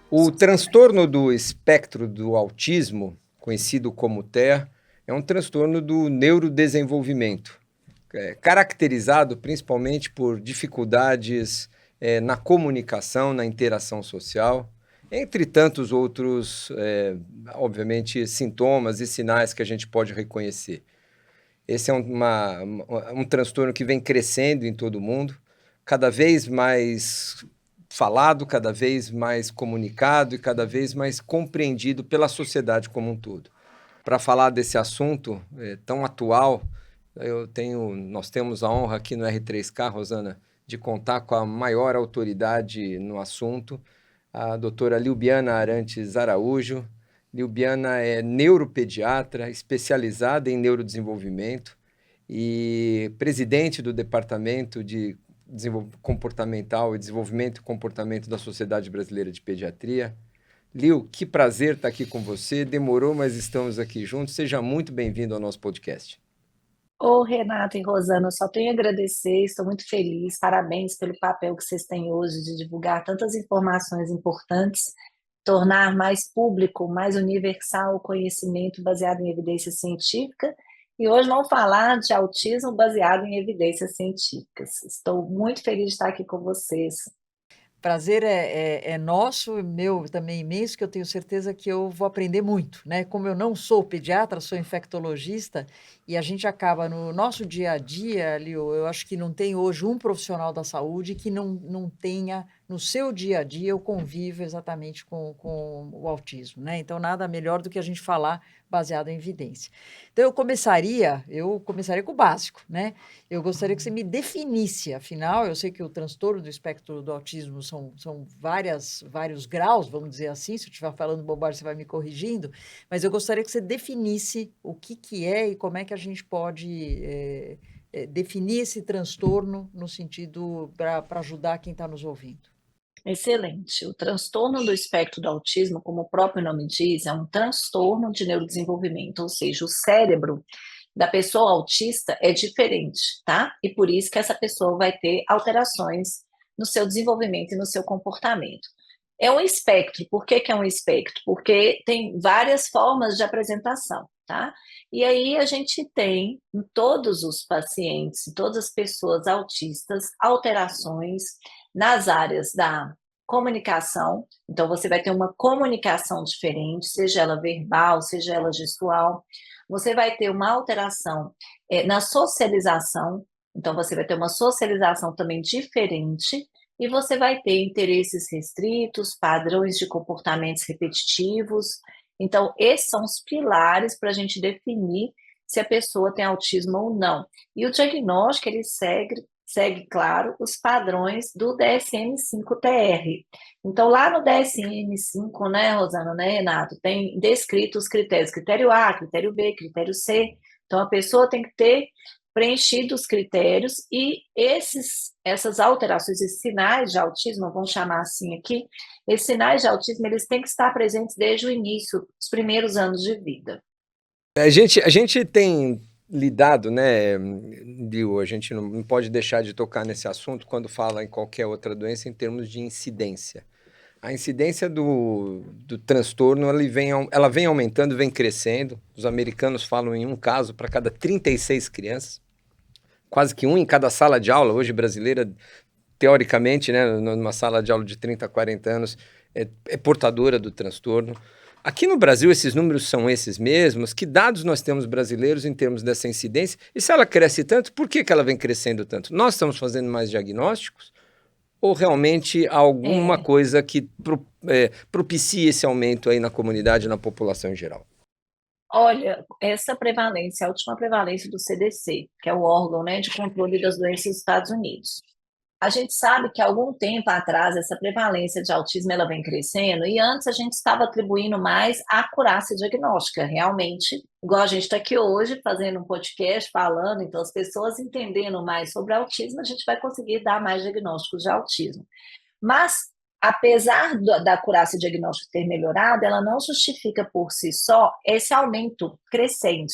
O transtorno do espectro do autismo, conhecido como TEA, é um transtorno do neurodesenvolvimento, caracterizado principalmente por dificuldades na comunicação, na interação social, entre tantos outros, obviamente, sintomas e sinais que a gente pode reconhecer. Esse é um transtorno que vem crescendo em todo o mundo, cada vez mais falado, cada vez mais comunicado e cada vez mais compreendido pela sociedade como um todo. Para falar desse assunto tão atual, nós temos a honra aqui no R3K, Rosana, de contar com a maior autoridade no assunto, a doutora Lilbiana Arantes Araújo. Lilbiana é neuropediatra, especializada em neurodesenvolvimento e presidente do Departamento de Comportamental e Desenvolvimento e Comportamento da Sociedade Brasileira de Pediatria. Lil, que prazer estar aqui com você. Demorou, mas estamos aqui juntos. Seja muito bem-vindo ao nosso podcast. Ô, Renata e Rosana, eu só tenho a agradecer, estou muito feliz, parabéns pelo papel que vocês têm hoje de divulgar tantas informações importantes, tornar mais público, mais universal o conhecimento baseado em evidência científica, e hoje vamos falar de autismo baseado em evidências científicas. Estou muito feliz de estar aqui com vocês. Prazer é nosso, meu também imenso, que eu tenho certeza que eu vou aprender muito, né? Como eu não sou pediatra, sou infectologista, e a gente acaba no nosso dia a dia, Lio, eu acho que não tem hoje um profissional da saúde que não tenha no seu dia a dia o convívio exatamente com o autismo, né? Então, nada melhor do que a gente falar baseado em evidência. Então, eu começaria com o básico, né? Eu gostaria que você me definisse, afinal, eu sei que o transtorno do espectro do autismo são vários graus, vamos dizer assim, se eu estiver falando bobagem, você vai me corrigindo, mas eu gostaria que você definisse o que é e como é que a gente pode definir esse transtorno no sentido para ajudar quem está nos ouvindo. Excelente. O transtorno do espectro do autismo, como o próprio nome diz, é um transtorno de neurodesenvolvimento, ou seja, o cérebro da pessoa autista é diferente, tá? E por isso que essa pessoa vai ter alterações no seu desenvolvimento e no seu comportamento. É um espectro. Por que que é um espectro? Porque tem várias formas de apresentação, tá? E aí a gente tem em todos os pacientes, em todas as pessoas autistas, alterações nas áreas da comunicação. Então você vai ter uma comunicação diferente, seja ela verbal, seja ela gestual. Você vai ter uma alteração na socialização. Então você vai ter uma socialização também diferente e você vai ter interesses restritos, padrões de comportamentos repetitivos. Então, esses são os pilares para a gente definir se a pessoa tem autismo ou não. E o diagnóstico, ele segue, claro, os padrões do DSM-5-TR. Então, lá no DSM-5, né, Rosana, né, Renato, tem descrito os critérios, critério A, critério B, critério C. Então, a pessoa tem que ter preenchido os critérios e essas alterações, esses sinais de autismo, vamos chamar assim aqui, esses sinais de autismo, eles têm que estar presentes desde o início, os primeiros anos de vida. A gente tem lidado, né, Lil, a gente não pode deixar de tocar nesse assunto quando fala em qualquer outra doença em termos de incidência. A incidência do transtorno ela vem aumentando, vem crescendo. Os americanos falam em um caso para cada 36 crianças, quase que um em cada sala de aula, hoje brasileira, teoricamente, né, numa sala de aula de 30, 40 anos, é portadora do transtorno. Aqui no Brasil, esses números são esses mesmos? Que dados nós temos brasileiros em termos dessa incidência? E se ela cresce tanto, por que ela vem crescendo tanto? Nós estamos fazendo mais diagnósticos? Ou realmente há alguma É, coisa que propicia esse aumento aí na comunidade e na população em geral? olha, essa prevalência, a última prevalência do CDC, que é o órgão, né, de controle das doenças dos Estados Unidos. A gente sabe que há algum tempo atrás essa prevalência de autismo ela vem crescendo e antes a gente estava atribuindo mais à acurácia diagnóstica, realmente, igual a gente está aqui hoje fazendo um podcast falando, então as pessoas entendendo mais sobre autismo, a gente vai conseguir dar mais diagnósticos de autismo. Mas, apesar da acurácia diagnóstica ter melhorado, ela não justifica por si só esse aumento crescente.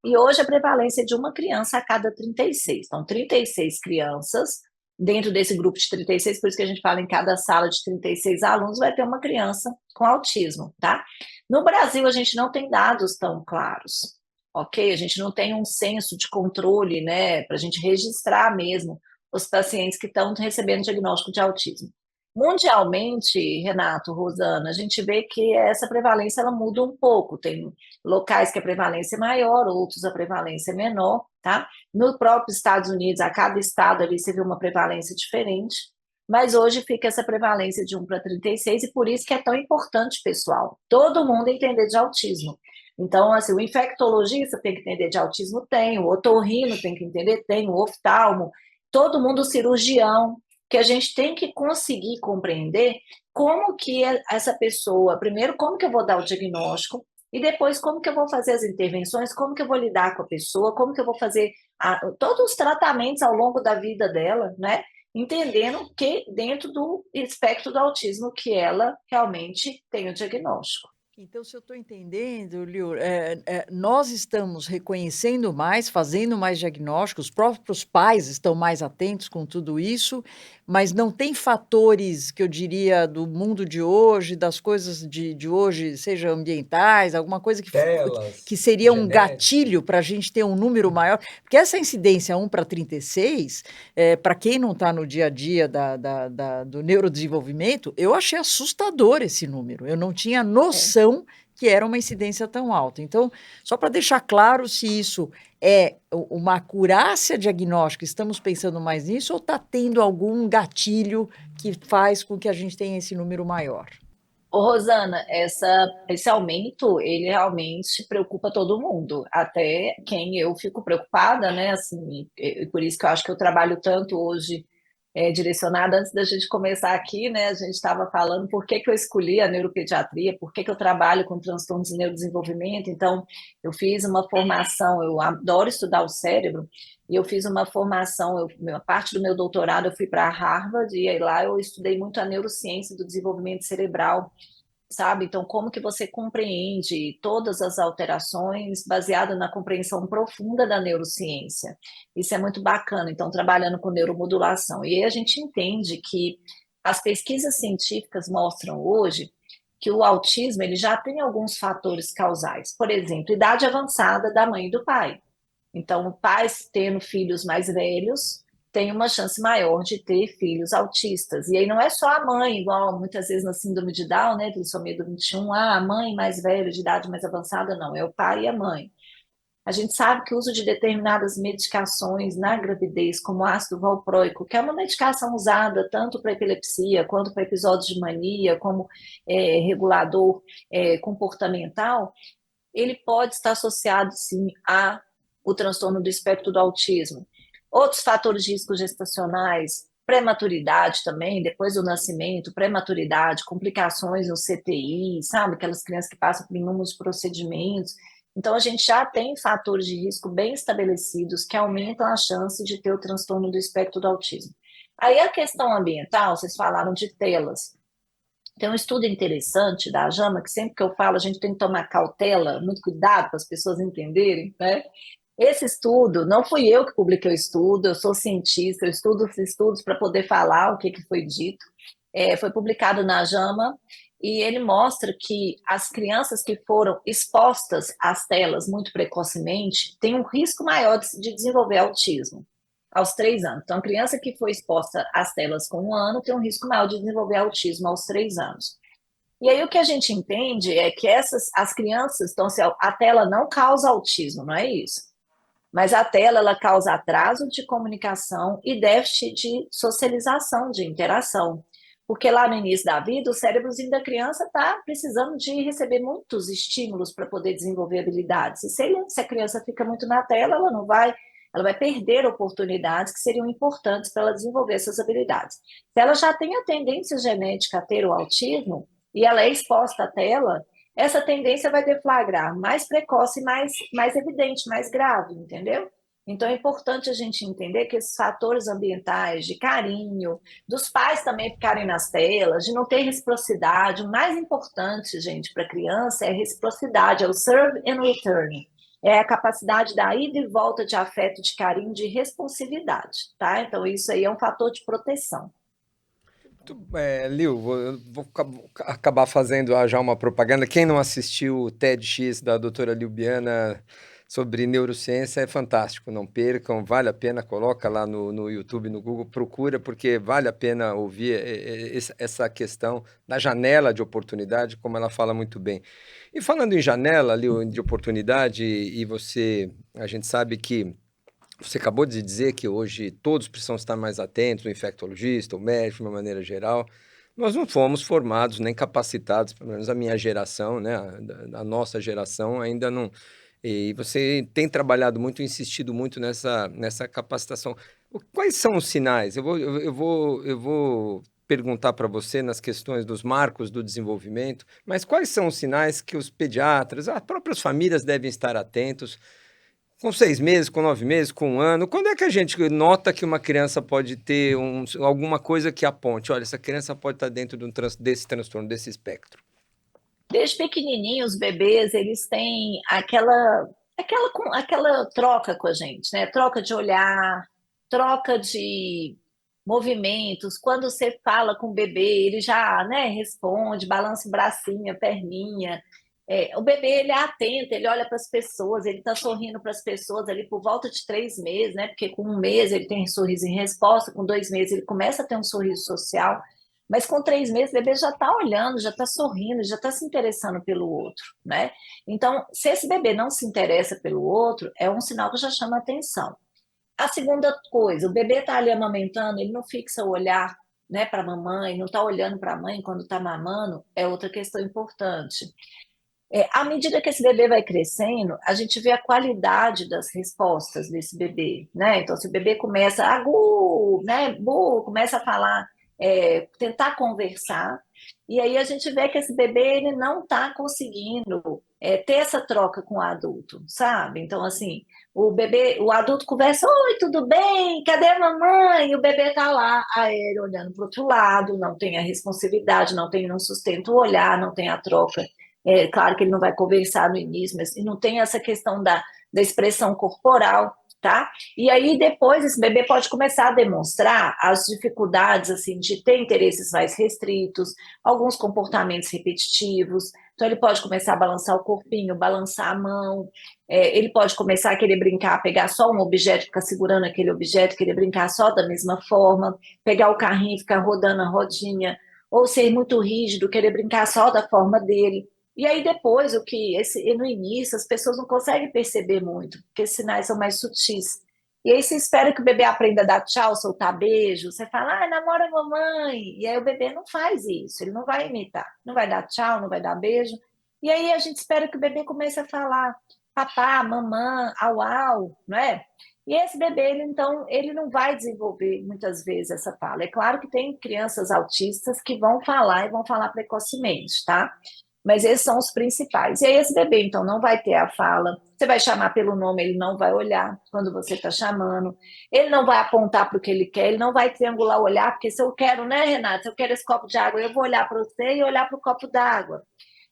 E hoje a prevalência é de uma criança a cada 36. Então, 36 crianças dentro desse grupo de 36, por isso que a gente fala em cada sala de 36 alunos vai ter uma criança com autismo, tá? No Brasil, a gente não tem dados tão claros, ok? A gente não tem um censo de controle, né, para a gente registrar mesmo os pacientes que estão recebendo diagnóstico de autismo. Mundialmente, Renato, Rosana, a gente vê que essa prevalência ela muda um pouco. Tem locais que a prevalência é maior, outros a prevalência é menor, tá? No próprio Estados Unidos, a cada estado ali você vê uma prevalência diferente, mas hoje fica essa prevalência de 1 para 36 e por isso que é tão importante, pessoal, todo mundo entender de autismo. Então, assim, o infectologista tem que entender de autismo, tem, o otorrino tem que entender, tem, o oftalmo, todo mundo, o cirurgião, que a gente tem que conseguir compreender como que essa pessoa, primeiro, como que eu vou dar o diagnóstico, e depois como que eu vou fazer as intervenções, como que eu vou lidar com a pessoa, como que eu vou fazer todos os tratamentos ao longo da vida dela, né? Entendendo que dentro do espectro do autismo que ela realmente tem o diagnóstico. Então, se eu estou entendendo, Liu, nós estamos reconhecendo mais, fazendo mais diagnósticos, os próprios pais estão mais atentos com tudo isso, mas não tem fatores que eu diria do mundo de hoje, das coisas de hoje, seja ambientais, alguma coisa que Telas, seria um genética. gatilho para a gente ter um número maior, porque essa incidência 1 para 36, para quem não está no dia a dia do neurodesenvolvimento, eu achei assustador esse número, eu não tinha noção que era uma incidência tão alta. Então, só para deixar claro se isso é uma acurácia diagnóstica, estamos pensando mais nisso, ou está tendo algum gatilho que faz com que a gente tenha esse número maior? Ô, Rosana, esse aumento, ele realmente preocupa todo mundo, até quem eu fico preocupada, né, assim, e por isso que eu acho que eu trabalho tanto hoje direcionada. Antes da gente começar aqui, né, a gente estava falando por que que eu escolhi a neuropediatria, por que que eu trabalho com transtornos de neurodesenvolvimento. Então, eu fiz uma formação, eu adoro estudar o cérebro, e eu fiz uma formação, a parte do meu doutorado eu fui para Harvard, e aí lá eu estudei muito a neurociência do desenvolvimento cerebral, sabe? Então, como que você compreende todas as alterações baseada na compreensão profunda da neurociência? Isso é muito bacana. Então, trabalhando com neuromodulação. E aí a gente entende que as pesquisas científicas mostram hoje que o autismo ele já tem alguns fatores causais. Por exemplo, idade avançada da mãe e do pai. Então, pais tendo filhos mais velhos têm uma chance maior de ter filhos autistas. E aí não é só a mãe, igual muitas vezes na síndrome de Down, né, trissomia do 21, a mãe mais velha, de idade mais avançada, não, é o pai e a mãe. A gente sabe que o uso de determinadas medicações na gravidez, como ácido valproico, que é uma medicação usada tanto para epilepsia quanto para episódios de mania, como regulador comportamental, ele pode estar associado, sim, a o transtorno do espectro do autismo. Outros fatores de risco gestacionais, prematuridade também, depois do nascimento, prematuridade, complicações no CTI, sabe? Aquelas crianças que passam por inúmeros procedimentos. Então, a gente já tem fatores de risco bem estabelecidos que aumentam a chance de ter o transtorno do espectro do autismo. Aí, a questão ambiental, vocês falaram de telas. Tem um estudo interessante da JAMA, que sempre que eu falo, a gente tem que tomar cautela, muito cuidado para as pessoas entenderem, né? Esse estudo, não fui eu que publiquei o estudo, eu sou cientista, eu estudo os estudos para poder falar o que foi dito. Foi publicado na JAMA e ele mostra que as crianças que foram expostas às telas muito precocemente têm um risco maior de desenvolver autismo aos 3 anos. Então, a criança que foi exposta às telas com 1 ano tem um risco maior de desenvolver autismo aos 3 anos. E aí o que a gente entende é que as crianças, então, assim, a tela não causa autismo, não é isso? Mas a tela, ela causa atraso de comunicação e déficit de socialização, de interação. Porque lá no início da vida, o cérebrozinho da criança está precisando de receber muitos estímulos para poder desenvolver habilidades. E se a criança fica muito na tela, ela vai perder oportunidades que seriam importantes para ela desenvolver essas habilidades. Se ela já tem a tendência genética a ter o autismo, e ela é exposta à tela, essa tendência vai deflagrar mais precoce, mais evidente, mais grave, entendeu? Então é importante a gente entender que esses fatores ambientais, de carinho, dos pais também ficarem nas telas, de não ter reciprocidade, o mais importante, gente, para a criança é a reciprocidade, é o serve and return. é a capacidade da ida e volta de afeto, de carinho, de responsividade, tá? Então, isso aí é um fator de proteção. Liu, eu vou acabar fazendo já uma propaganda. Quem não assistiu o TEDx da doutora Liubiana sobre neurociência é fantástico, não percam, vale a pena, coloca lá no YouTube, no Google, procura, porque vale a pena ouvir essa questão da janela de oportunidade, como ela fala muito bem. E falando em janela, Liu, de oportunidade, a gente sabe que você acabou de dizer que hoje todos precisam estar mais atentos, o infectologista, o médico, de uma maneira geral. Nós não fomos formados nem capacitados, pelo menos a minha geração, né, a nossa geração ainda não. E você tem trabalhado muito, insistido muito nessa capacitação. Quais são os sinais? Eu vou perguntar para você nas questões dos marcos do desenvolvimento, mas quais são os sinais que os pediatras, as próprias famílias devem estar atentos com 6 meses, com 9 meses, com 1 ano? Quando é que a gente nota que uma criança pode ter alguma coisa que aponte? Olha, essa criança pode estar dentro desse transtorno, desse espectro. Desde pequenininho, os bebês, eles têm aquela troca com a gente, né? Troca de olhar, troca de movimentos. Quando você fala com o bebê, ele já, né, responde, balança o bracinho, a perninha. O bebê, ele é atento, ele olha para as pessoas, ele está sorrindo para as pessoas ali por volta de 3 meses, né? Porque com 1 mês ele tem sorriso em resposta, com 2 meses ele começa a ter um sorriso social. Mas com 3 meses, o bebê já está olhando, já está sorrindo, já está se interessando pelo outro, né? Então, se esse bebê não se interessa pelo outro, é um sinal que já chama atenção. A segunda coisa, o bebê está ali amamentando, ele não fixa o olhar, né, para a mamãe, não está olhando para a mãe quando está mamando, é outra questão importante. À medida que esse bebê vai crescendo, a gente vê a qualidade das respostas desse bebê, né? Então, se o bebê começa a né, começa a falar, tentar conversar, e aí a gente vê que esse bebê ele não está conseguindo ter essa troca com o adulto, sabe? Então, assim, o adulto conversa, oi, tudo bem? Cadê a mamãe? E o bebê está lá, aí ele olhando para o outro lado, não tem a responsividade, não sustenta o olhar, não tem a troca. É claro que ele não vai conversar no início, mas não tem essa questão da expressão corporal, tá? E aí depois esse bebê pode começar a demonstrar as dificuldades, assim, de ter interesses mais restritos, alguns comportamentos repetitivos. Então ele pode começar a balançar o corpinho, balançar a mão, ele pode começar a querer brincar, pegar só um objeto, ficar segurando aquele objeto, querer brincar só da mesma forma, pegar o carrinho e ficar rodando a rodinha, ou ser muito rígido, querer brincar só da forma dele. E aí depois, no início, as pessoas não conseguem perceber muito, porque os sinais são mais sutis. E aí você espera que o bebê aprenda a dar tchau, soltar beijo, você fala, namora a mamãe. E aí o bebê não faz isso, ele não vai imitar, não vai dar tchau, não vai dar beijo. E aí a gente espera que o bebê comece a falar papá, mamã, au, au, não é? E esse bebê, então, ele não vai desenvolver muitas vezes essa fala. É claro que tem crianças autistas que vão falar e vão falar precocemente, tá? Mas esses são os principais. E aí esse bebê, então, não vai ter a fala, você vai chamar pelo nome, ele não vai olhar quando você está chamando, ele não vai apontar para o que ele quer, ele não vai triangular o olhar, porque se eu quero, né, Renata, se eu quero esse copo de água, eu vou olhar para você e olhar para o copo d'água.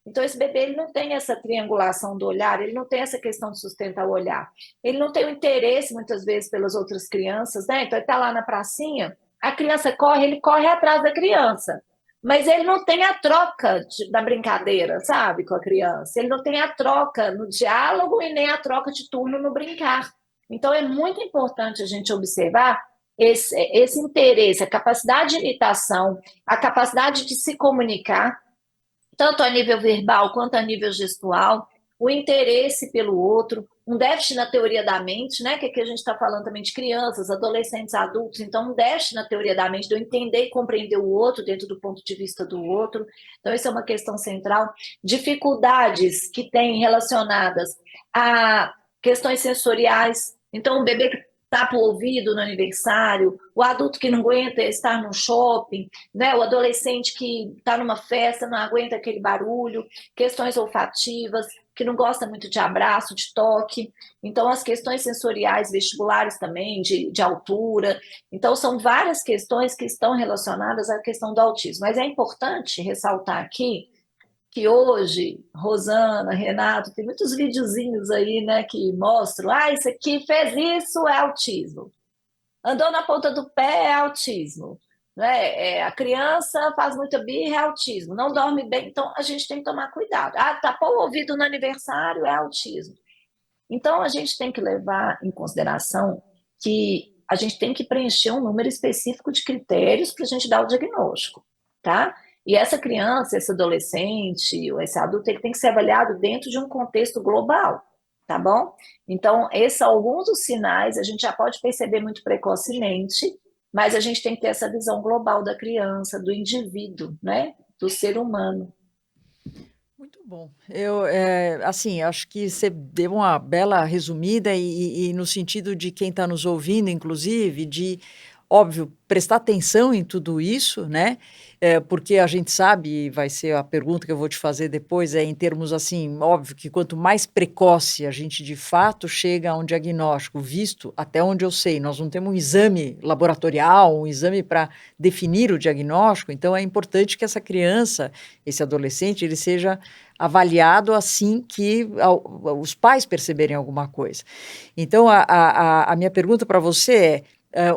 Então, esse bebê ele não tem essa triangulação do olhar, ele não tem essa questão de sustentar o olhar. Ele não tem o interesse, muitas vezes, pelas outras crianças, né? Então, ele está lá na pracinha, a criança corre, ele corre atrás da criança. Mas ele não tem a troca da brincadeira, sabe, com a criança. Ele não tem a troca no diálogo e nem a troca de turno no brincar. Então, é muito importante a gente observar esse interesse, a capacidade de imitação, a capacidade de se comunicar, tanto a nível verbal quanto a nível gestual, o interesse pelo outro, um déficit na teoria da mente, né? Que aqui a gente está falando também de crianças, adolescentes, adultos, então um déficit na teoria da mente, de eu entender e compreender o outro dentro do ponto de vista do outro. Então, isso é uma questão central. Dificuldades que tem relacionadas a questões sensoriais. Então, o bebê que tapa o ouvido no aniversário, o adulto que não aguenta estar no shopping, né? O adolescente que está numa festa, não aguenta aquele barulho, questões olfativas, que não gosta muito de abraço, de toque. Então, as questões sensoriais vestibulares também, de altura. Então, são várias questões que estão relacionadas à questão do autismo. Mas é importante ressaltar aqui que hoje, Rosana, Renato, tem muitos videozinhos aí, né, que mostram, isso aqui fez isso, é autismo. Andou na ponta do pé, é autismo. Né? A criança faz muita birra, é autismo. Não dorme bem, então a gente tem que tomar cuidado. Tapou o ouvido no aniversário, é autismo. Então, a gente tem que levar em consideração que a gente tem que preencher um número específico de critérios para a gente dar o diagnóstico, tá? E essa criança, esse adolescente, ou esse adulto, ele tem que ser avaliado dentro de um contexto global, tá bom? Então, esses são alguns dos sinais, a gente já pode perceber muito precocemente, mas a gente tem que ter essa visão global da criança, do indivíduo, né? Do ser humano. Muito bom. Assim, acho que você deu uma bela resumida e no sentido de quem está nos ouvindo, inclusive, de, óbvio, prestar atenção em tudo isso, né? Porque a gente sabe, e vai ser a pergunta que eu vou te fazer depois, em termos assim, óbvio que quanto mais precoce a gente de fato chega a um diagnóstico, visto até onde eu sei, nós não temos um exame laboratorial, um exame para definir o diagnóstico, então é importante que essa criança, esse adolescente, ele seja avaliado assim que os pais perceberem alguma coisa. Então, a minha pergunta para você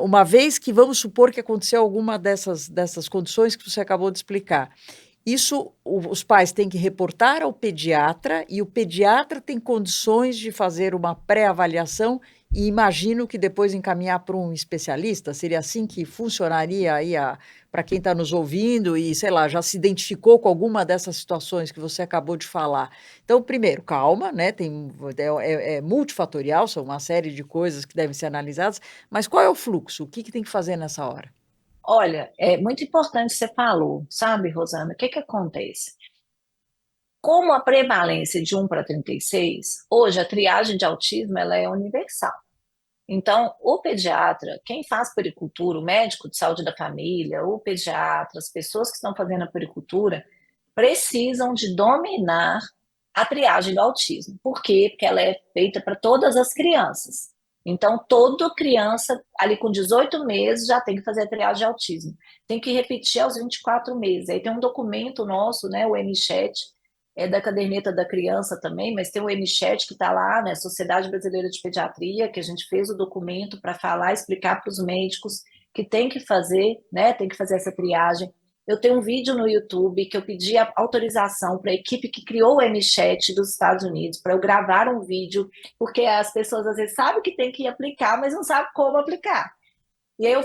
uma vez que vamos supor que aconteceu alguma dessas condições que você acabou de explicar, isso os pais têm que reportar ao pediatra e o pediatra tem condições de fazer uma pré-avaliação e imagino que depois encaminhar para um especialista. Seria assim que funcionaria aí para quem está nos ouvindo e, sei lá, já se identificou com alguma dessas situações que você acabou de falar. Então, primeiro, calma, né? É multifatorial, são uma série de coisas que devem ser analisadas, mas qual é o fluxo? O que tem que fazer nessa hora? Olha, é muito importante você falou, sabe, Rosana? O que acontece? Como a prevalência de 1 para 36, hoje a triagem de autismo ela é universal. Então, o pediatra, quem faz puericultura, o médico de saúde da família, o pediatra, as pessoas que estão fazendo a puericultura, precisam de dominar a triagem do autismo. Por quê? Porque ela é feita para todas as crianças. Então, toda criança, ali com 18 meses, já tem que fazer a triagem de autismo. Tem que repetir aos 24 meses. Aí tem um documento nosso, né, o MChat, é da caderneta da criança também, mas tem o MChat que está lá, né, Sociedade Brasileira de Pediatria, que a gente fez o documento para falar, explicar para os médicos que tem que fazer, né, tem que fazer essa triagem. Eu tenho um vídeo no YouTube que eu pedi a autorização para a equipe que criou o MChat dos Estados Unidos, para eu gravar um vídeo, porque as pessoas às vezes sabem que tem que aplicar, mas não sabem como aplicar. E aí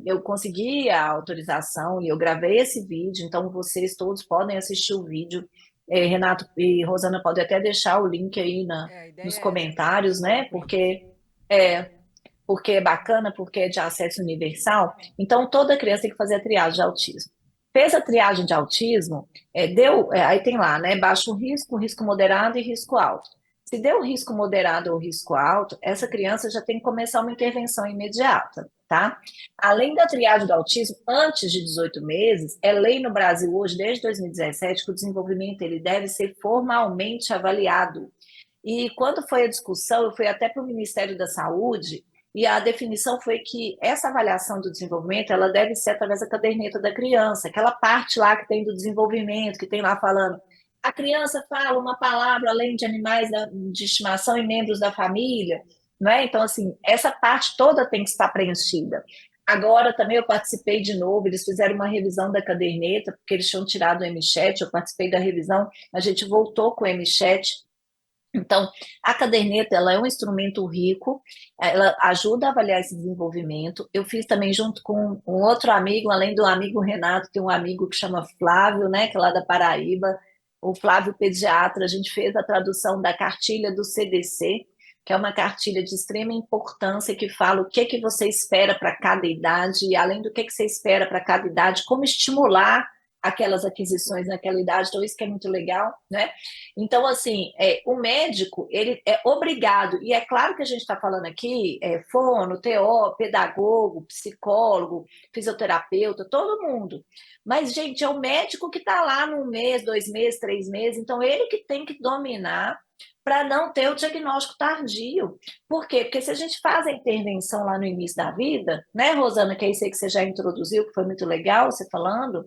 eu consegui a autorização e eu gravei esse vídeo, então vocês todos podem assistir o vídeo. Renato e Rosana podem até deixar o link aí nos comentários, né? É, porque é bacana, porque é de acesso universal. Então, toda criança tem que fazer a triagem de autismo. Fez a triagem de autismo, aí tem lá, né? Baixo risco, risco moderado e risco alto. Se deu risco moderado ou risco alto, essa criança já tem que começar uma intervenção imediata, tá? Além da triagem do autismo, antes de 18 meses, é lei no Brasil hoje, desde 2017, que o desenvolvimento ele deve ser formalmente avaliado. E quando foi a discussão, eu fui até para o Ministério da Saúde, e a definição foi que essa avaliação do desenvolvimento, ela deve ser através da caderneta da criança, aquela parte lá que tem do desenvolvimento, que tem lá falando, a criança fala uma palavra além de animais de estimação e membros da família, não é? Então, assim, essa parte toda tem que estar preenchida. Agora também eu participei de novo, eles fizeram uma revisão da caderneta, porque eles tinham tirado o MChat, eu participei da revisão, a gente voltou com o MChat. Então, a caderneta ela é um instrumento rico, ela ajuda a avaliar esse desenvolvimento. Eu fiz também junto com um outro amigo, além do amigo Renato, tem um amigo que chama Flávio, né, que é lá da Paraíba, o Flávio pediatra, a gente fez a tradução da cartilha do CDC, que é uma cartilha de extrema importância que fala o que você espera para cada idade, e além do que você espera para cada idade, como estimular aquelas aquisições naquela idade, então isso que é muito legal, né? Então, assim, o médico, ele é obrigado, e é claro que a gente está falando aqui, fono, TO, pedagogo, psicólogo, fisioterapeuta, todo mundo, mas, gente, é o médico que está lá no mês, 2 meses, 3 meses, então ele que tem que dominar para não ter o diagnóstico tardio. Por quê? Porque se a gente faz a intervenção lá no início da vida, né, Rosana, que é isso aí que você já introduziu, que foi muito legal você falando,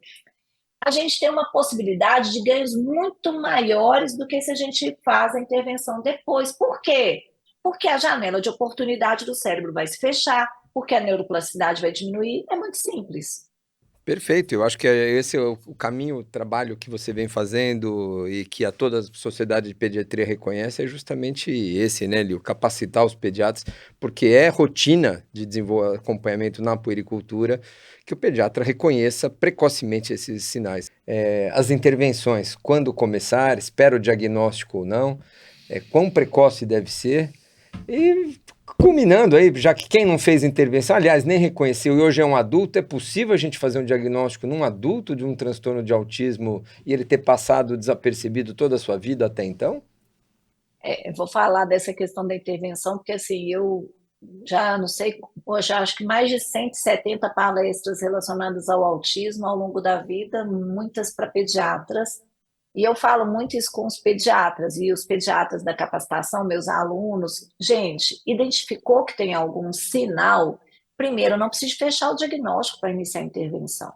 a gente tem uma possibilidade de ganhos muito maiores do que se a gente faz a intervenção depois. Por quê? Porque a janela de oportunidade do cérebro vai se fechar, porque a neuroplasticidade vai diminuir. É muito simples. Perfeito, eu acho que esse é o caminho, o trabalho que você vem fazendo e que a toda a sociedade de pediatria reconhece é justamente esse, né, Lio? Capacitar os pediatras, porque é rotina de acompanhamento na puericultura que o pediatra reconheça precocemente esses sinais. As intervenções, quando começar, espera o diagnóstico ou não, quão precoce deve ser, e culminando aí, já que quem não fez intervenção, aliás, nem reconheceu e hoje é um adulto, é possível a gente fazer um diagnóstico num adulto de um transtorno de autismo e ele ter passado desapercebido toda a sua vida até então? Eu vou falar dessa questão da intervenção, porque assim, eu já não sei, hoje acho que mais de 170 palestras relacionadas ao autismo ao longo da vida, muitas para pediatras, e eu falo muito isso com os pediatras, e os pediatras da capacitação, meus alunos, gente, identificou que tem algum sinal, primeiro, não precisa fechar o diagnóstico para iniciar a intervenção.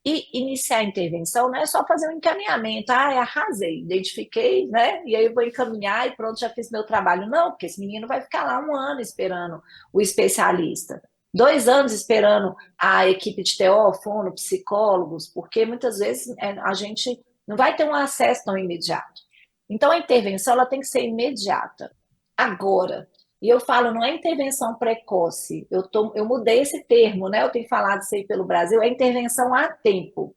E iniciar a intervenção não é só fazer um encaminhamento, arrasei, identifiquei, né? E aí eu vou encaminhar e pronto, já fiz meu trabalho. Não, porque esse menino vai ficar lá 1 ano esperando o especialista, 2 anos esperando a equipe de TO, fono, psicólogos, porque muitas vezes a gente não vai ter um acesso tão imediato. Então a intervenção ela tem que ser imediata, agora. E eu falo, não é intervenção precoce, eu mudei esse termo, né? Eu tenho falado isso aí pelo Brasil, é intervenção a tempo.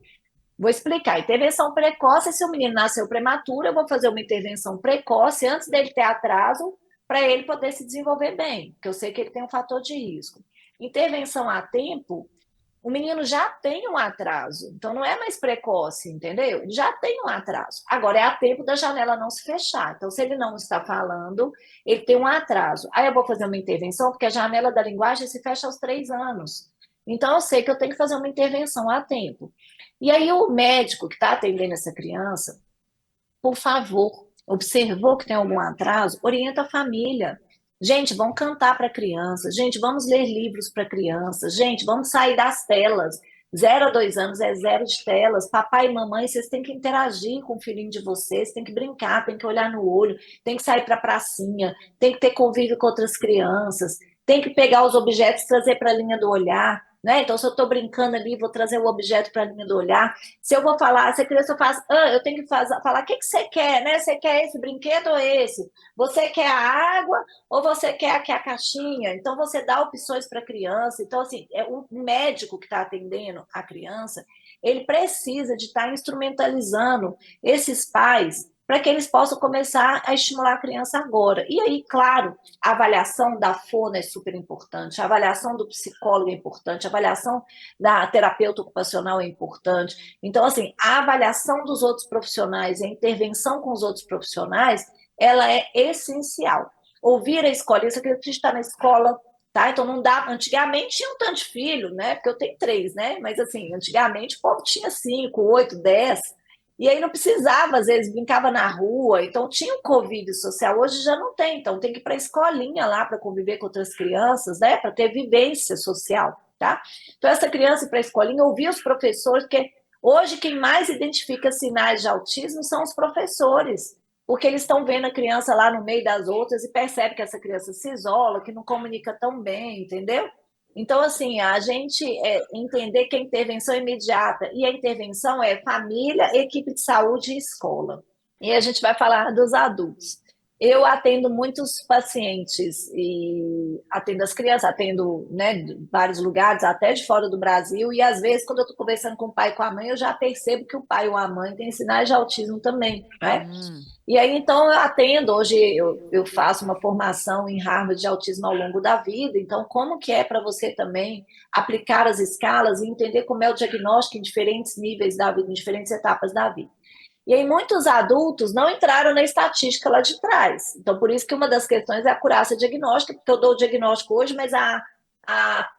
Vou explicar. Intervenção precoce, se o menino nasceu prematuro, eu vou fazer uma intervenção precoce antes dele ter atraso, para ele poder se desenvolver bem, porque eu sei que ele tem um fator de risco. Intervenção a tempo, o menino já tem um atraso, então não é mais precoce, entendeu? Ele já tem um atraso. Agora é a tempo da janela não se fechar. Então, se ele não está falando, ele tem um atraso. Aí eu vou fazer uma intervenção, porque a janela da linguagem se fecha aos 3 anos. Então, eu sei que eu tenho que fazer uma intervenção a tempo. E aí, o médico que está atendendo essa criança, por favor, observou que tem algum atraso, orienta a família. Gente, vamos cantar para a criança. Gente, vamos ler livros para a criança. Gente, vamos sair das telas. 0 a 2 anos é zero de telas. Papai e mamãe, vocês têm que interagir com o filhinho de vocês, têm que brincar, têm que olhar no olho, tem que sair para a pracinha, tem que ter convívio com outras crianças, tem que pegar os objetos e trazer para a linha do olhar. Né? Então, se eu estou brincando ali, vou trazer o objeto para a linha do olhar. Se eu vou falar, se a criança faz, eu tenho que falar, o que, que você quer, né? Você quer esse brinquedo ou esse? Você quer a água ou você quer aqui a caixinha? Então, você dá opções para a criança. Então, assim, é o médico que está atendendo a criança, ele precisa de estar instrumentalizando esses pais para que eles possam começar a estimular a criança agora. E aí, claro, a avaliação da fono é super importante, a avaliação do psicólogo é importante, a avaliação da terapeuta ocupacional é importante. Então, assim, a avaliação dos outros profissionais, a intervenção com os outros profissionais, ela é essencial. Ouvir a escola, isso aqui a gente está na escola, tá? Então não dá. Antigamente tinha um tanto de filho, né? Porque eu tenho 3, né? Mas assim, antigamente o povo tinha 5, 8, 10. E aí não precisava, às vezes brincava na rua, então tinha um convívio social. Hoje já não tem, então tem que ir para a escolinha lá para conviver com outras crianças, né? Para ter vivência social, tá? Então essa criança ir para a escolinha, ouvir os professores, porque hoje quem mais identifica sinais de autismo são os professores, porque eles estão vendo a criança lá no meio das outras e percebe que essa criança se isola, que não comunica tão bem, entendeu? Então, assim, a gente entender que a intervenção é imediata e a intervenção é família, equipe de saúde e escola. E a gente vai falar dos adultos. Eu atendo muitos pacientes e atendo as crianças, atendo, né, de vários lugares, até de fora do Brasil, e às vezes, quando eu estou conversando com o pai e com a mãe, eu já percebo que o pai ou a mãe tem sinais de autismo também, né? Hum. E aí, então, eu atendo, hoje eu faço uma formação em Harvard de autismo ao longo da vida, então, como que é para você também aplicar as escalas e entender como é o diagnóstico em diferentes níveis da vida, em diferentes etapas da vida. E aí, muitos adultos não entraram na estatística lá de trás. Então, por isso que uma das questões é a acurácia diagnóstica, porque eu dou o diagnóstico hoje, mas há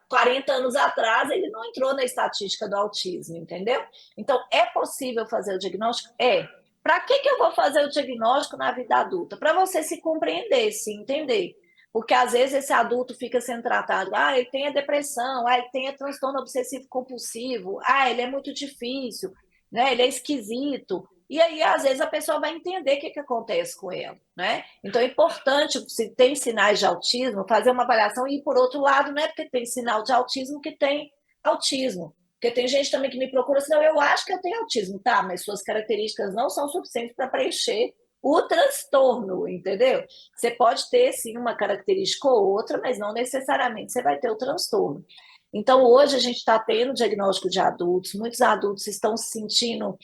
40 anos atrás ele não entrou na estatística do autismo, entendeu? Então, é possível fazer o diagnóstico? É. Para que eu vou fazer o diagnóstico na vida adulta? Para você se compreender, se entender. Porque às vezes esse adulto fica sendo tratado, ele tem a depressão, ele tem a transtorno obsessivo compulsivo, ele é muito difícil. né? Ele é esquisito. E aí, às vezes, a pessoa vai entender o que acontece com ela, né? Então, é importante, se tem sinais de autismo, fazer uma avaliação e, por outro lado, não é porque tem sinal de autismo que tem autismo. Porque tem gente também que me procura assim, não, eu acho que eu tenho autismo, tá, mas suas características não são suficientes para preencher o transtorno, entendeu? Você pode ter, sim, uma característica ou outra, mas não necessariamente você vai ter o transtorno. Então, hoje a gente está tendo diagnóstico de adultos, muitos adultos estão se sentindo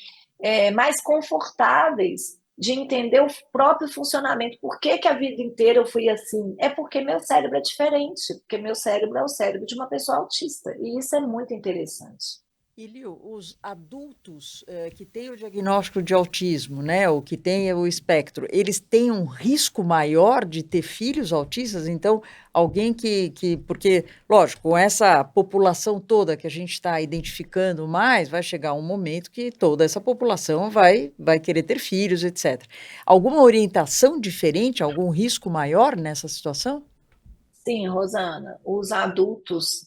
mais confortáveis de entender o próprio funcionamento. Por que a vida inteira eu fui assim? É porque meu cérebro é diferente, porque meu cérebro é o cérebro de uma pessoa autista, e isso é muito interessante. E, Liu, os adultos que têm o diagnóstico de autismo, né, ou que têm o espectro, eles têm um risco maior de ter filhos autistas? Então, alguém porque, lógico, com essa população toda que a gente está identificando mais, vai chegar um momento que toda essa população vai querer ter filhos, etc. Alguma orientação diferente, algum risco maior nessa situação? Sim, Rosana, os adultos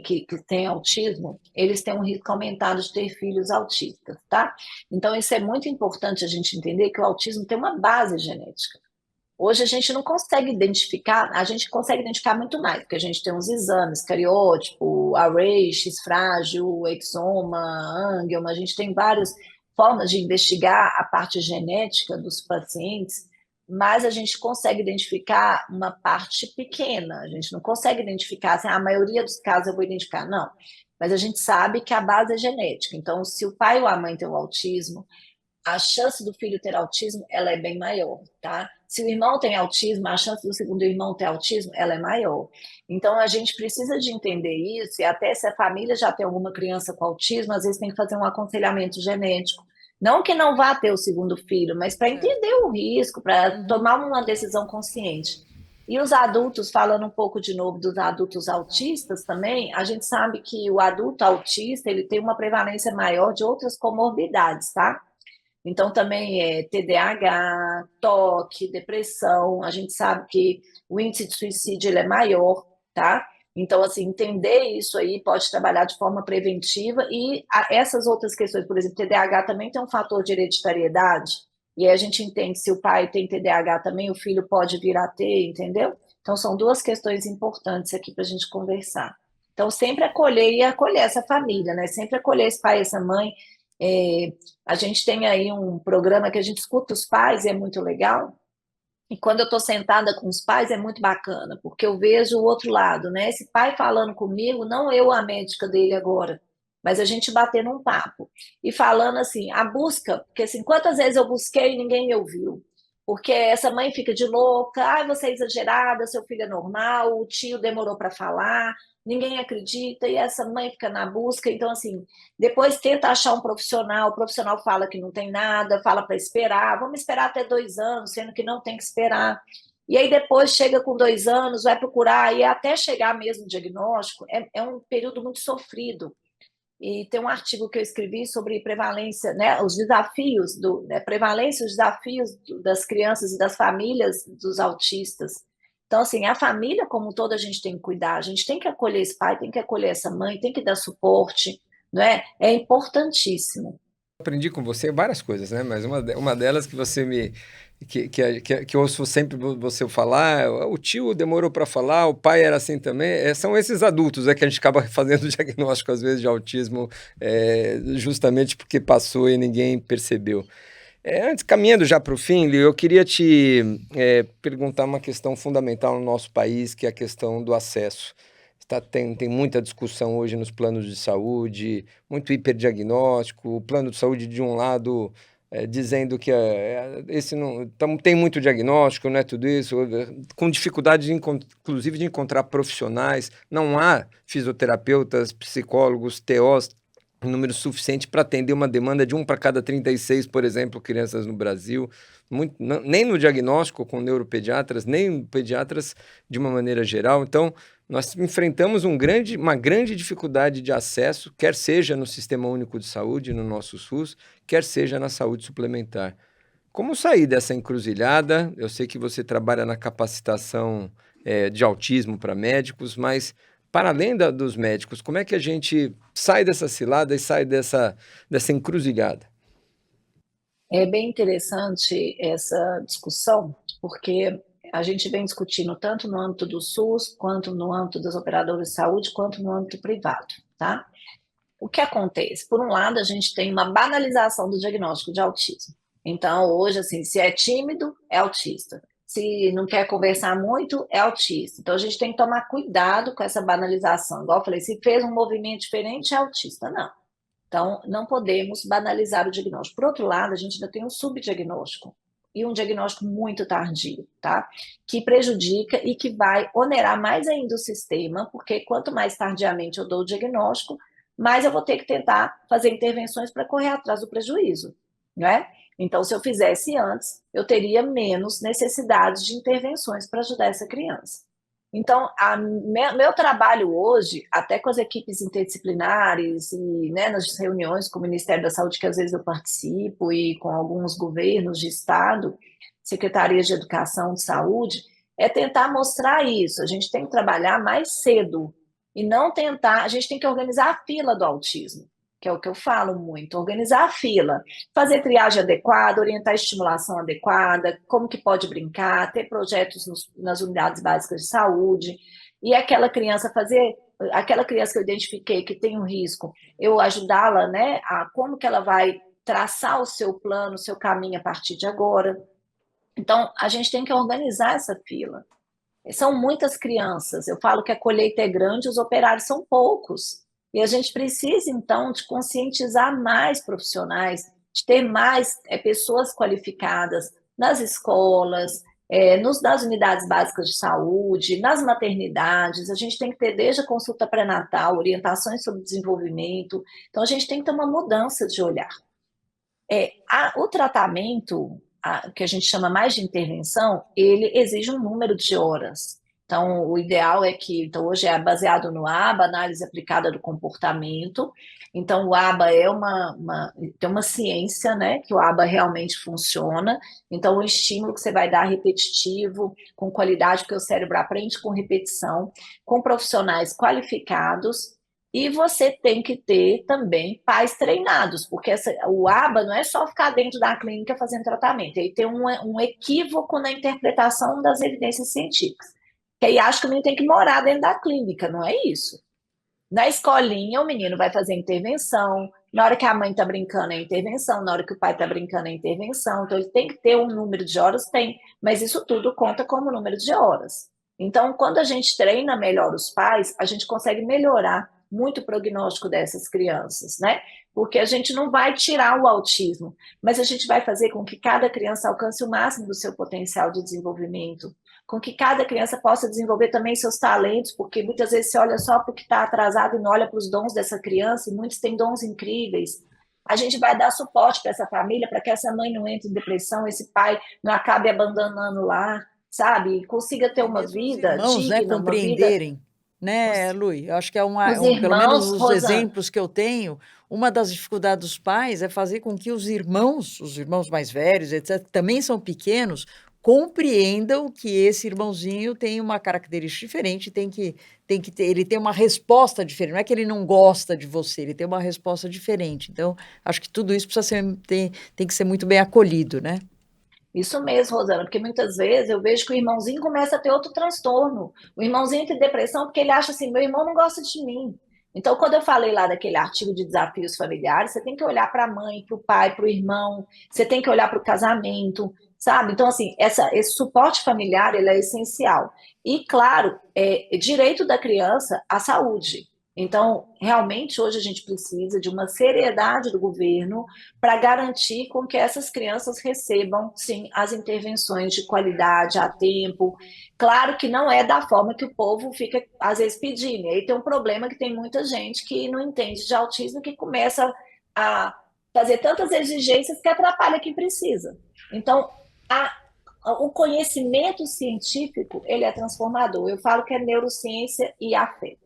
que têm autismo, eles têm um risco aumentado de ter filhos autistas, tá? Então, isso é muito importante a gente entender que o autismo tem uma base genética. Hoje a gente não consegue identificar, a gente consegue identificar muito mais, porque a gente tem uns exames, cariótipo, array, X frágil, exoma, angioma, a gente tem várias formas de investigar a parte genética dos pacientes, mas a gente consegue identificar uma parte pequena, a gente não consegue identificar, assim, a maioria dos casos eu vou identificar, não. Mas a gente sabe que a base é genética, então se o pai ou a mãe tem o autismo, a chance do filho ter autismo, ela é bem maior, tá? Se o irmão tem autismo, a chance do segundo irmão ter autismo, ela é maior. Então, a gente precisa de entender isso, e até se a família já tem alguma criança com autismo, às vezes tem que fazer um aconselhamento genético. Não que não vá ter o segundo filho, mas para Certo. entender o risco, para Uhum. tomar uma decisão consciente. E os adultos, falando um pouco de novo dos adultos autistas também, a gente sabe que o adulto autista, ele tem uma prevalência maior de outras comorbidades, tá? Então, também é TDAH, toque, depressão. A gente sabe que o índice de suicídio ele é maior, tá? Então, assim, entender isso aí pode trabalhar de forma preventiva e essas outras questões, por exemplo, TDAH também tem um fator de hereditariedade, e aí a gente entende se o pai tem TDAH também, o filho pode vir a ter, entendeu? Então, são duas questões importantes aqui para a gente conversar. Então, sempre acolher e acolher essa família, né? Sempre acolher esse pai e essa mãe. É, a gente tem aí um programa que a gente escuta os pais e é muito legal. E quando eu estou sentada com os pais é muito bacana, porque eu vejo o outro lado, né? Esse pai falando comigo, não eu a médica dele agora, mas a gente batendo um papo. E falando assim, a busca, porque assim, quantas vezes eu busquei e ninguém me ouviu? Porque essa mãe fica de louca, ai, você é exagerada, seu filho é normal, o tio demorou para falar, ninguém acredita, e essa mãe fica na busca. Então, assim, depois tenta achar um profissional, o profissional fala que não tem nada, fala para esperar, vamos esperar até 2 anos, sendo que não tem que esperar. E aí depois chega com 2 anos, vai procurar, e até chegar mesmo o diagnóstico, é um período muito sofrido. E tem um artigo que eu escrevi sobre prevalência, né, os desafios, prevalência, os desafios das crianças e das famílias dos autistas. Então, assim, a família como um todo a gente tem que cuidar, a gente tem que acolher esse pai, tem que acolher essa mãe, tem que dar suporte, não é? É importantíssimo. Aprendi com você várias coisas, né? Mas uma delas que você me que eu ouço sempre você falar, o tio demorou para falar, o pai era assim também. São esses adultos que a gente acaba fazendo diagnóstico às vezes de autismo, justamente porque passou e ninguém percebeu. Antes, caminhando já para o fim, Lio, eu queria te perguntar uma questão fundamental no nosso país, que é a questão do acesso. Tem muita discussão hoje nos planos de saúde, muito hiperdiagnóstico, o plano de saúde de um lado dizendo que esse não tem muito diagnóstico, não é tudo isso, com dificuldade, inclusive, de encontrar profissionais. Não há fisioterapeutas, psicólogos, TOs em número suficiente para atender uma demanda de 1 para cada 36, por exemplo, crianças no Brasil. Nem no diagnóstico com neuropediatras, nem pediatras de uma maneira geral. Então, nós enfrentamos uma grande dificuldade de acesso, quer seja no Sistema Único de Saúde, no nosso SUS, quer seja na saúde suplementar. Como sair dessa encruzilhada? Eu sei que você trabalha na capacitação de autismo para médicos, mas para além dos médicos, como é que a gente sai dessa cilada e sai dessa encruzilhada? É bem interessante essa discussão, porque a gente vem discutindo tanto no âmbito do SUS, quanto no âmbito das operadoras de saúde, quanto no âmbito privado, tá? O que acontece? Por um lado, a gente tem uma banalização do diagnóstico de autismo. Então, hoje, assim, se é tímido, é autista. Se não quer conversar muito, é autista. Então, a gente tem que tomar cuidado com essa banalização. Igual eu falei, se fez um movimento diferente, é autista. Não. Então, não podemos banalizar o diagnóstico. Por outro lado, a gente ainda tem um subdiagnóstico e um diagnóstico muito tardio, tá? Que prejudica e que vai onerar mais ainda o sistema, porque quanto mais tardiamente eu dou o diagnóstico, mais eu vou ter que tentar fazer intervenções para correr atrás do prejuízo, não é? Então, se eu fizesse antes, eu teria menos necessidade de intervenções para ajudar essa criança. Então, meu trabalho hoje, até com as equipes interdisciplinares e, né, nas reuniões com o Ministério da Saúde, que às vezes eu participo, e com alguns governos de estado, secretarias de educação, de saúde, é tentar mostrar isso. A gente tem que trabalhar mais cedo e não tentar. A gente tem que organizar a fila do autismo, que é o que eu falo muito, organizar a fila, fazer triagem adequada, orientar a estimulação adequada, como que pode brincar, ter projetos nas unidades básicas de saúde, e aquela criança que eu identifiquei que tem um risco, eu ajudá-la, né, a como que ela vai traçar o seu plano, o seu caminho a partir de agora. Então, a gente tem que organizar essa fila. São muitas crianças. Eu falo que a colheita é grande, os operários são poucos. E a gente precisa, então, de conscientizar mais profissionais, de ter mais pessoas qualificadas nas escolas, nas unidades básicas de saúde, nas maternidades. A gente tem que ter desde a consulta pré-natal, orientações sobre desenvolvimento. Então, a gente tem que ter uma mudança de olhar. O tratamento, que a gente chama mais de intervenção, ele exige um número de horas. Então, o ideal é que, então, hoje é baseado no ABA, análise aplicada do comportamento. Então, o ABA tem uma ciência, né, que o ABA realmente funciona. Então, o estímulo que você vai dar repetitivo, com qualidade, porque o cérebro aprende com repetição, com profissionais qualificados. E você tem que ter também pais treinados, porque o ABA não é só ficar dentro da clínica fazendo tratamento, ele tem um equívoco na interpretação das evidências científicas. Que aí acha que o menino tem que morar dentro da clínica, não é isso. Na escolinha, o menino vai fazer intervenção, na hora que a mãe está brincando é intervenção, na hora que o pai está brincando é intervenção, então ele tem que ter um número de horas, tem, mas isso tudo conta como número de horas. Então, quando a gente treina melhor os pais, a gente consegue melhorar muito o prognóstico dessas crianças, né? Porque a gente não vai tirar o autismo, mas a gente vai fazer com que cada criança alcance o máximo do seu potencial de desenvolvimento, com que cada criança possa desenvolver também seus talentos, porque muitas vezes você olha só para o que está atrasado e não olha para os dons dessa criança, e muitos têm dons incríveis. A gente vai dar suporte para essa família, para que essa mãe não entre em depressão, esse pai não acabe abandonando o lar, sabe? E consiga ter uma vida irmãos, né, digna, uma vida... compreenderem, né, Lui? Eu acho que Os pelo menos irmãos, os Rosana, exemplos que eu tenho, uma das dificuldades dos pais é fazer com que os irmãos mais velhos, etc., que também são pequenos, compreendam que esse irmãozinho tem uma característica diferente, ele tem uma resposta diferente. Não é que ele não gosta de você, ele tem uma resposta diferente. Então, acho que tudo isso tem que ser muito bem acolhido, né? isso mesmo, Rosana, porque muitas vezes eu vejo que o irmãozinho começa a ter outro transtorno. O irmãozinho tem depressão porque ele acha assim, meu irmão não gosta de mim. Então, quando eu falei lá daquele artigo de desafios familiares, você tem que olhar para a mãe, para o pai, para o irmão, você tem que olhar para o casamento, sabe? Então, assim, esse suporte familiar, ele é essencial. E, claro, é direito da criança à saúde. Então, realmente, hoje a gente precisa de uma seriedade do governo para garantir com que essas crianças recebam, sim, as intervenções de qualidade, a tempo. Claro que não é da forma que o povo fica, às vezes, pedindo. E aí tem um problema que tem muita gente que não entende de autismo, que começa a fazer tantas exigências que atrapalha quem precisa. Então, o conhecimento científico, ele é transformador. Eu falo que é neurociência e afeto.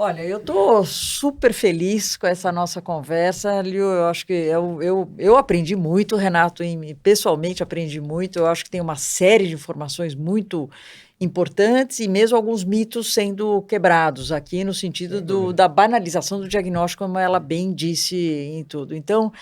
Olha, eu estou super feliz com essa nossa conversa, Liu. Eu acho que eu aprendi muito, Renato, pessoalmente aprendi muito. Eu acho que tem uma série de informações muito importantes e mesmo alguns mitos sendo quebrados aqui no sentido Sem dúvida. da banalização do diagnóstico, como ela bem disse em tudo. Então,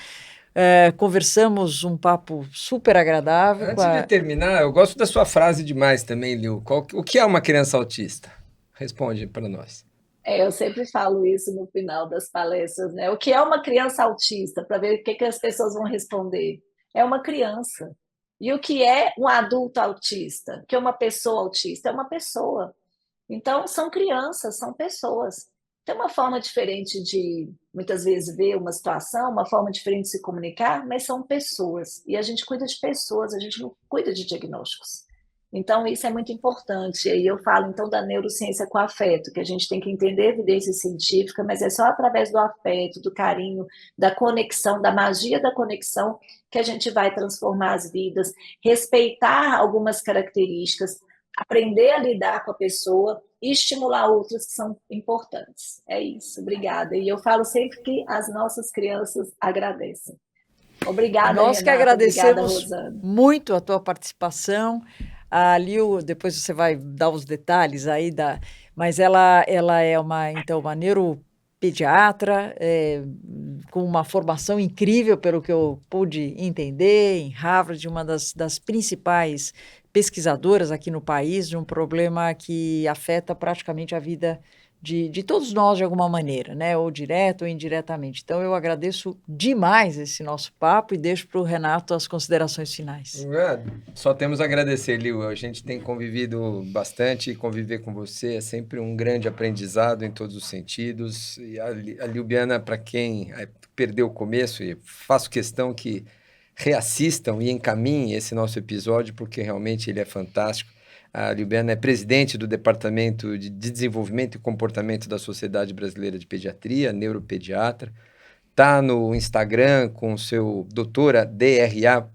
conversamos um papo super agradável. Antes de terminar, eu gosto da sua frase demais também, Liu. O que é uma criança autista? Responde para nós. Eu sempre falo isso no final das palestras, né? O que é uma criança autista? Para ver o que as pessoas vão responder. É uma criança. E o que é um adulto autista? O que é uma pessoa autista? É uma pessoa. Então, são crianças, são pessoas. Tem uma forma diferente de, muitas vezes, ver uma situação, uma forma diferente de se comunicar, mas são pessoas. E a gente cuida de pessoas, a gente não cuida de diagnósticos. Então, isso é muito importante. E aí eu falo, então, da neurociência com afeto, que a gente tem que entender a evidência científica, mas é só através do afeto, do carinho, da conexão, da magia da conexão, que a gente vai transformar as vidas, respeitar algumas características, aprender a lidar com a pessoa e estimular outras que são importantes. É isso, obrigada. E eu falo sempre que as nossas crianças agradecem. Obrigada, Nós que Renata. Obrigada, agradecemos Rosana. muito a tua participação. A Liu, depois você vai dar os detalhes aí mas ela é uma neuropediatra, com uma formação incrível, pelo que eu pude entender, em Harvard, uma das principais pesquisadoras aqui no país, de um problema que afeta praticamente a vida de todos nós de alguma maneira, né? Ou direto ou indiretamente. Então, eu agradeço demais esse nosso papo e deixo para o Renato as considerações finais. Só temos a agradecer, Liu. A gente tem convivido bastante e conviver com você é sempre um grande aprendizado em todos os sentidos. E a Liubiana, para quem perdeu o começo, e faço questão que reassistam e encaminhem esse nosso episódio, porque realmente ele é fantástico. A Liubiana é presidente do Departamento de Desenvolvimento e Comportamento da Sociedade Brasileira de Pediatria, neuropediatra. Está no Instagram com o seu doutora DRA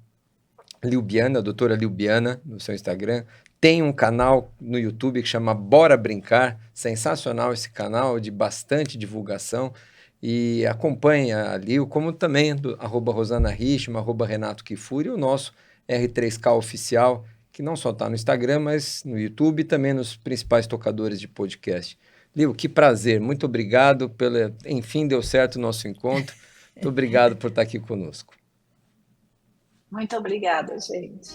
Liubiana, doutora Liubiana, no seu Instagram. Tem um canal no YouTube que chama Bora Brincar. Sensacional esse canal, de bastante divulgação. E acompanha a Liu, como também do @Rosana Richman, @Renato Kifuri, o nosso R3K oficial, que não só está no Instagram, mas no YouTube e também nos principais tocadores de podcast. Liu, que prazer, muito obrigado enfim, deu certo o nosso encontro. Muito obrigado por estar aqui conosco. Muito obrigada, gente.